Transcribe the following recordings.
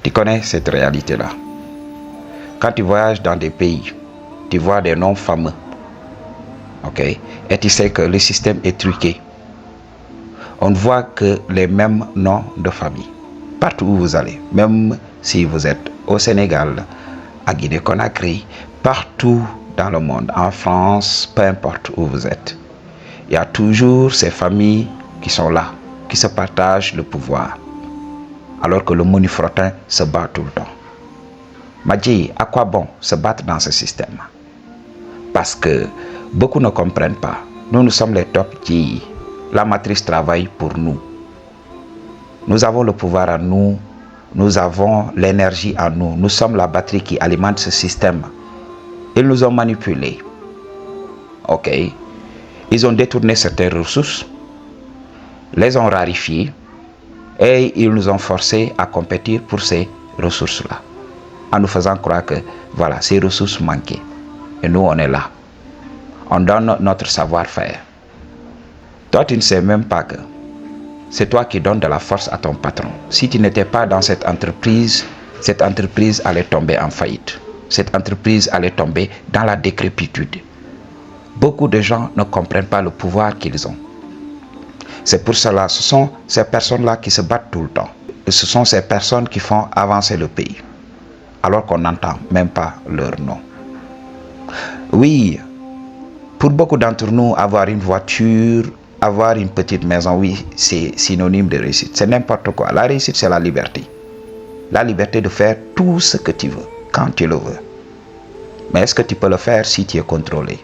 Tu connais cette réalité-là. Quand tu voyages dans des pays, tu vois des noms fameux. Ok? Et tu sais que le système est truqué. On ne voit que les mêmes noms de famille. Partout où vous allez, même si vous êtes au Sénégal, à Guinée-Conakry, partout dans le monde, en France, peu importe où vous êtes, il y a toujours ces familles qui sont là, qui se partagent le pouvoir, alors que le monifrotin se bat tout le temps. Madji, à quoi bon se battre dans ce système? Parce que beaucoup ne comprennent pas. Nous sommes les top qui, la matrice travaille pour nous. Nous avons le pouvoir en nous, nous avons l'énergie en nous. Nous sommes la batterie qui alimente ce système. Ils nous ont manipulés. Ok? Ils ont détourné certaines ressources, les ont rarifiées et ils nous ont forcés à compétir pour ces ressources-là, en nous faisant croire que voilà, ces ressources manquaient. Et nous, on est là. On donne notre savoir-faire. Toi, tu ne sais même pas que c'est toi qui donnes de la force à ton patron. Si tu n'étais pas dans cette entreprise allait tomber en faillite. Cette entreprise allait tomber dans la décrépitude. Beaucoup de gens ne comprennent pas le pouvoir qu'ils ont. C'est pour cela, ce sont ces personnes-là qui se battent tout le temps. Et ce sont ces personnes qui font avancer le pays, alors qu'on n'entend même pas leur nom. Oui, pour beaucoup d'entre nous, avoir une voiture, avoir une petite maison, oui, c'est synonyme de réussite. C'est n'importe quoi. La réussite, c'est la liberté. La liberté de faire tout ce que tu veux, quand tu le veux. Mais est-ce que tu peux le faire si tu es contrôlé?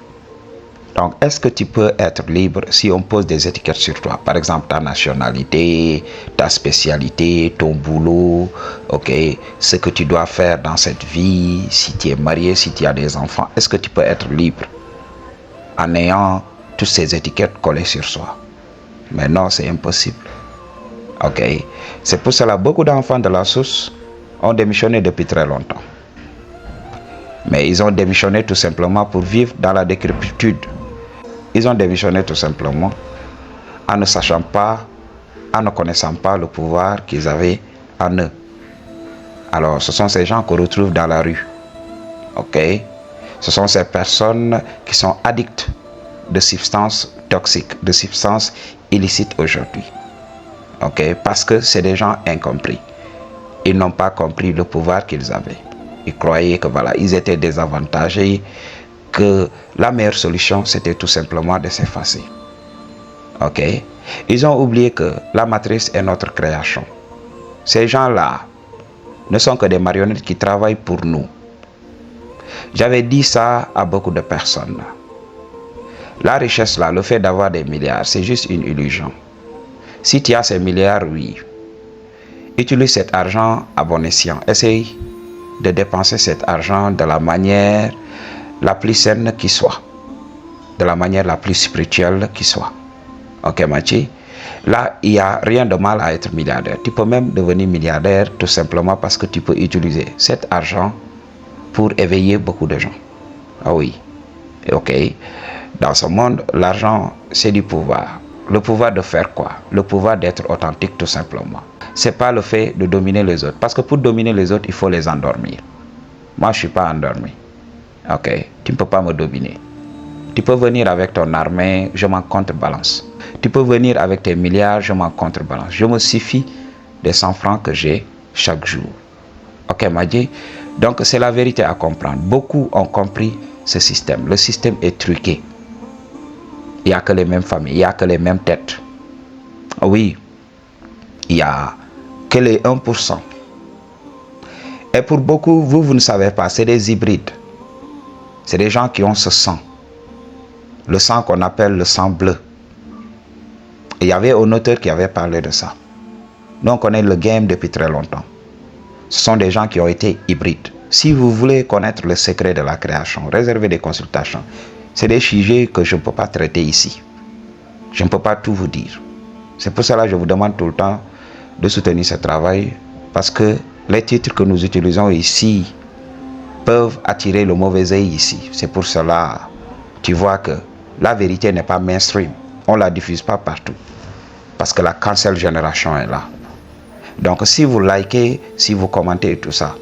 Donc, est-ce que tu peux être libre si on pose des étiquettes sur toi? Par exemple, ta nationalité, ta spécialité, ton boulot, ok, ce que tu dois faire dans cette vie, si tu es marié, si tu as des enfants. Est-ce que tu peux être libre en ayant toutes ces étiquettes collées sur soi? Mais non, c'est impossible. Ok, c'est pour cela que beaucoup d'enfants de la source ont démissionné depuis très longtemps. Mais ils ont démissionné tout simplement pour vivre dans la décrépitude. Ils ont démissionné tout simplement en ne sachant pas, en ne connaissant pas le pouvoir qu'ils avaient en eux. Alors, ce sont ces gens qu'on retrouve dans la rue. Ok, ce sont ces personnes qui sont addictes de substances toxiques, de substances illicites aujourd'hui. Ok, parce que c'est des gens incompris. Ils n'ont pas compris le pouvoir qu'ils avaient. Ils croyaient que voilà, ils étaient désavantagés, que la meilleure solution c'était tout simplement de s'effacer. Ok, ils ont oublié que la matrice est notre création. Ces gens-là ne sont que des marionnettes qui travaillent pour nous. J'avais dit ça à beaucoup de personnes. La richesse là, le fait d'avoir des milliards, c'est juste une illusion. Si tu as ces milliards, oui, utilise cet argent à bon escient. Essaye de dépenser cet argent de la manière la plus saine qui soit, de la manière la plus spirituelle qui soit. Ok, Machi? Là, il n'y a rien de mal à être milliardaire. Tu peux même devenir milliardaire tout simplement parce que tu peux utiliser cet argent pour éveiller beaucoup de gens. Ah oui, ok. Dans ce monde, l'argent, c'est du pouvoir. Le pouvoir de faire quoi? Le pouvoir d'être authentique tout simplement. C'est pas le fait de dominer les autres. Parce que pour dominer les autres, il faut les endormir. Moi, je ne suis pas endormi. Ok, tu ne peux pas me dominer. Tu peux venir avec ton armée, je m'en contrebalance. Tu peux venir avec tes milliards, je m'en contrebalance. Je me suffis des 100 francs que j'ai chaque jour. Ok, Madji? Donc, c'est la vérité à comprendre. Beaucoup ont compris ce système. Le système est truqué. Il n'y a que les mêmes familles, il n'y a que les mêmes têtes. Oui, il n'y a que les 1%. Et pour beaucoup, vous ne savez pas, c'est des hybrides. C'est des gens qui ont ce sang. Le sang qu'on appelle le sang bleu. Et il y avait un auteur qui avait parlé de ça. Nous, on connaît le game depuis très longtemps. Ce sont des gens qui ont été hybrides. Si vous voulez connaître le secret de la création, réservez des consultations. C'est des sujets que je ne peux pas traiter ici. Je ne peux pas tout vous dire. C'est pour cela que je vous demande tout le temps de soutenir ce travail. Parce que les titres que nous utilisons ici peuvent attirer le mauvais œil ici. C'est pour cela, tu vois que la vérité n'est pas mainstream. On ne la diffuse pas partout. Parce que la cancel génération est là. Donc si vous likez, si vous commentez et tout ça,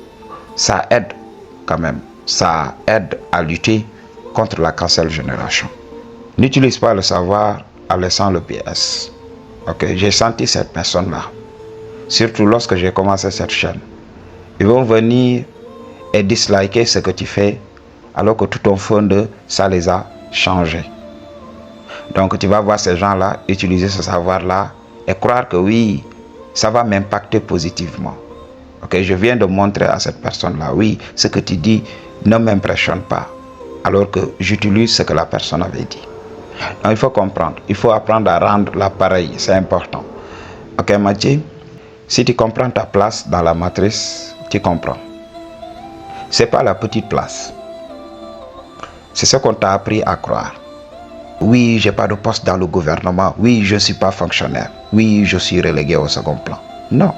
ça aide quand même. Ça aide à lutter contre la cancel génération. N'utilise pas le savoir en laissant le PS. Ok, j'ai senti cette personne-là. Surtout lorsque j'ai commencé cette chaîne. Ils vont venir et disliker ce que tu fais alors que tout ton fond, ça les a changés. Donc tu vas voir ces gens-là utiliser ce savoir-là et croire que oui, ça va m'impacter positivement. Ok, je viens de montrer à cette personne-là, oui, ce que tu dis ne m'impressionne pas, alors que j'utilise ce que la personne avait dit. Donc il faut comprendre, il faut apprendre à rendre l'appareil, c'est important. Ok Mathieu, si tu comprends ta place dans la matrice, tu comprends. C'est pas la petite place. C'est ce qu'on t'a appris à croire. Oui, j'ai pas de poste dans le gouvernement. Oui, je suis pas fonctionnaire. Oui, je suis relégué au second plan. Non.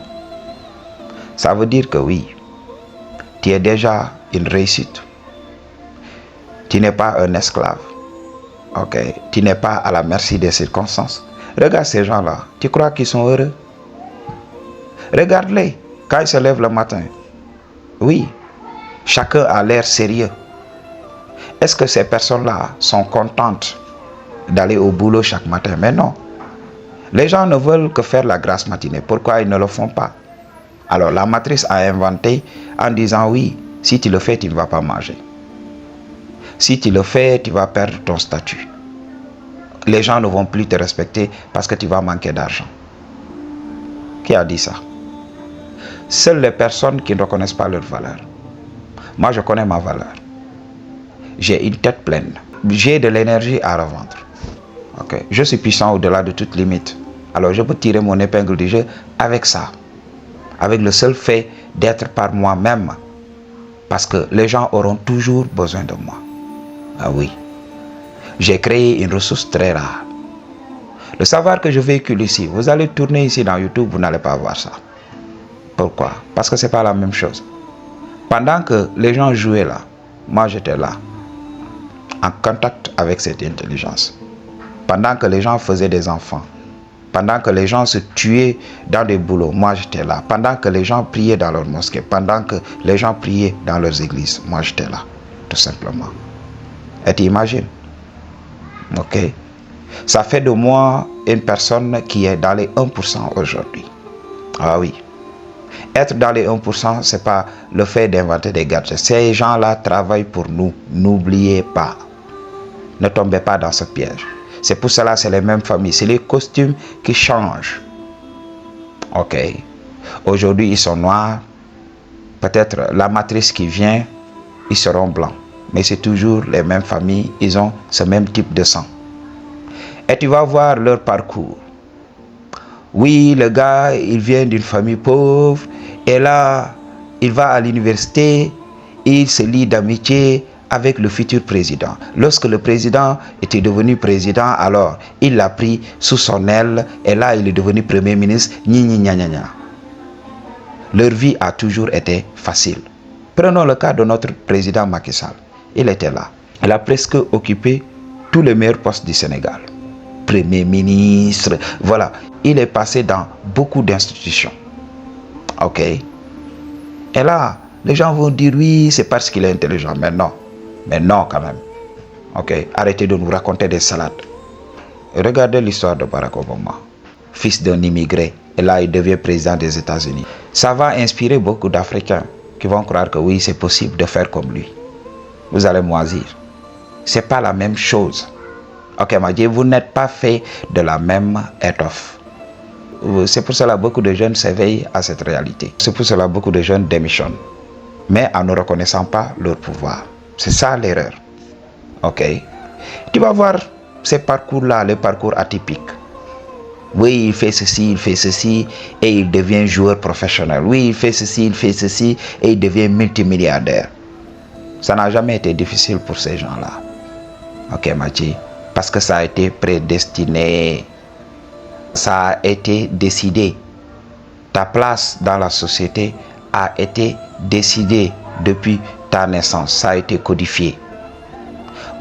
Ça veut dire que oui, tu es déjà une réussite. Tu n'es pas un esclave. Ok, tu n'es pas à la merci des circonstances. Regarde ces gens-là. Tu crois qu'ils sont heureux? Regarde-les quand ils se lèvent le matin. Oui, chacun a l'air sérieux. Est-ce que ces personnes-là sont contentes d'aller au boulot chaque matin? Mais non. Les gens ne veulent que faire la grasse matinée. Pourquoi ils ne le font pas? Alors la matrice a inventé en disant oui, si tu le fais, tu ne vas pas manger. Si tu le fais, tu vas perdre ton statut. Les gens ne vont plus te respecter parce que tu vas manquer d'argent. Qui a dit ça? Seules les personnes qui ne reconnaissent pas leur valeur. Moi, je connais ma valeur. J'ai une tête pleine. J'ai de l'énergie à revendre. Okay. Je suis puissant au-delà de toute limite. Alors, je peux tirer mon épingle du jeu avec ça. Avec le seul fait d'être par moi-même. Parce que les gens auront toujours besoin de moi. Ah oui. J'ai créé une ressource très rare. Le savoir que je véhicule ici, vous allez tourner ici dans YouTube, vous n'allez pas voir ça. Pourquoi? Parce que ce n'est pas la même chose. Pendant que les gens jouaient là, moi j'étais là, en contact avec cette intelligence. Pendant que les gens faisaient des enfants, pendant que les gens se tuaient dans des boulots, moi j'étais là. Pendant que les gens priaient dans leurs mosquées, pendant que les gens priaient dans leurs églises, moi j'étais là, tout simplement. Et tu imagines? Ok? Ça fait de moi une personne qui est dans les 1% aujourd'hui. Ah oui. Être dans les 1%, ce n'est pas le fait d'inventer des gadgets. Ces gens-là travaillent pour nous. N'oubliez pas. Ne tombez pas dans ce piège. C'est pour cela, c'est les mêmes familles. C'est les costumes qui changent. Ok. Aujourd'hui, ils sont noirs. Peut-être la matrice qui vient, ils seront blancs. Mais c'est toujours les mêmes familles. Ils ont ce même type de sang. Et tu vas voir leur parcours. Oui, le gars, il vient d'une famille pauvre. Et là, il va à l'université. Il se lie d'amitié avec le futur président. Lorsque le président était devenu président, alors il l'a pris sous son aile. Et là, il est devenu premier ministre. Leur vie a toujours été facile. Prenons le cas de notre président Macky Sall. Il était là. Il a presque occupé tous les meilleurs postes du Sénégal. Premier ministre, voilà. Il est passé dans beaucoup d'institutions. Ok. Et là, les gens vont dire oui, c'est parce qu'il est intelligent. Mais non. Mais non quand même. Ok. Arrêtez de nous raconter des salades. Regardez l'histoire de Barack Obama. Fils d'un immigré. Et là, il devient président des États-Unis. Ça va inspirer beaucoup d'Africains qui vont croire que oui, c'est possible de faire comme lui. Vous allez moisir. C'est pas la même chose. Ok, Madji, vous n'êtes pas fait de la même étoffe. C'est pour cela que beaucoup de jeunes s'éveillent à cette réalité. C'est pour cela que beaucoup de jeunes démissionnent. Mais en ne reconnaissant pas leur pouvoir. C'est ça l'erreur. Ok. Tu vas voir ces parcours-là, les parcours atypiques. Oui, il fait ceci, et il devient joueur professionnel. Oui, il fait ceci, et il devient multimilliardaire. Ça n'a jamais été difficile pour ces gens-là. Ok, Madji. Parce que ça a été prédestiné. Ça a été décidé. Ta place dans la société a été décidée depuis ta naissance. Ça a été codifié.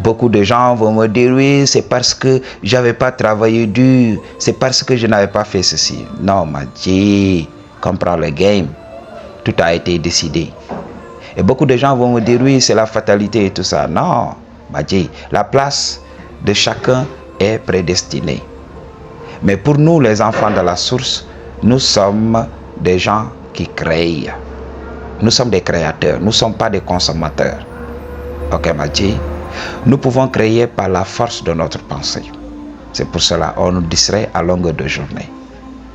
Beaucoup de gens vont me dire oui, c'est parce que j'avais pas travaillé dur. C'est parce que je n'avais pas fait ceci. Non, Madji. comprends le game. Tout a été décidé. Et beaucoup de gens vont me dire, oui, c'est la fatalité et tout ça. Non, Madji, la place de chacun est prédestinée. Mais pour nous, les enfants de la source, nous sommes des gens qui créent. Nous sommes des créateurs, nous ne sommes pas des consommateurs. Ok, Madji? Nous pouvons créer par la force de notre pensée. C'est pour cela qu'on nous distrait à longueur de journée.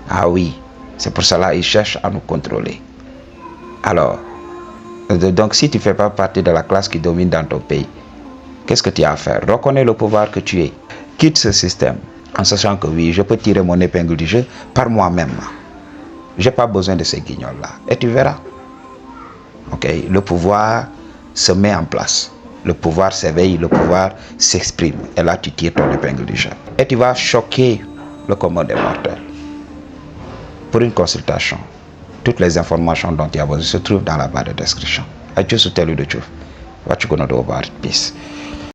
Ah oui, c'est pour cela qu'ils cherchent à nous contrôler. Alors, donc si tu ne fais pas partie de la classe qui domine dans ton pays, qu'est-ce que tu as à faire? Reconnais le pouvoir que tu es. Quitte ce système en sachant que oui, je peux tirer mon épingle du jeu par moi-même. Je n'ai pas besoin de ces guignols-là. Et tu verras. Ok, le pouvoir se met en place. Le pouvoir s'éveille, le pouvoir s'exprime. Et là, tu tires ton épingle du jeu. Et tu vas choquer le commun des mortels. Pour une consultation, toutes les informations dont tu as besoin se trouvent dans la barre de description. I just tell you the truth. What you gonna do about it? Peace.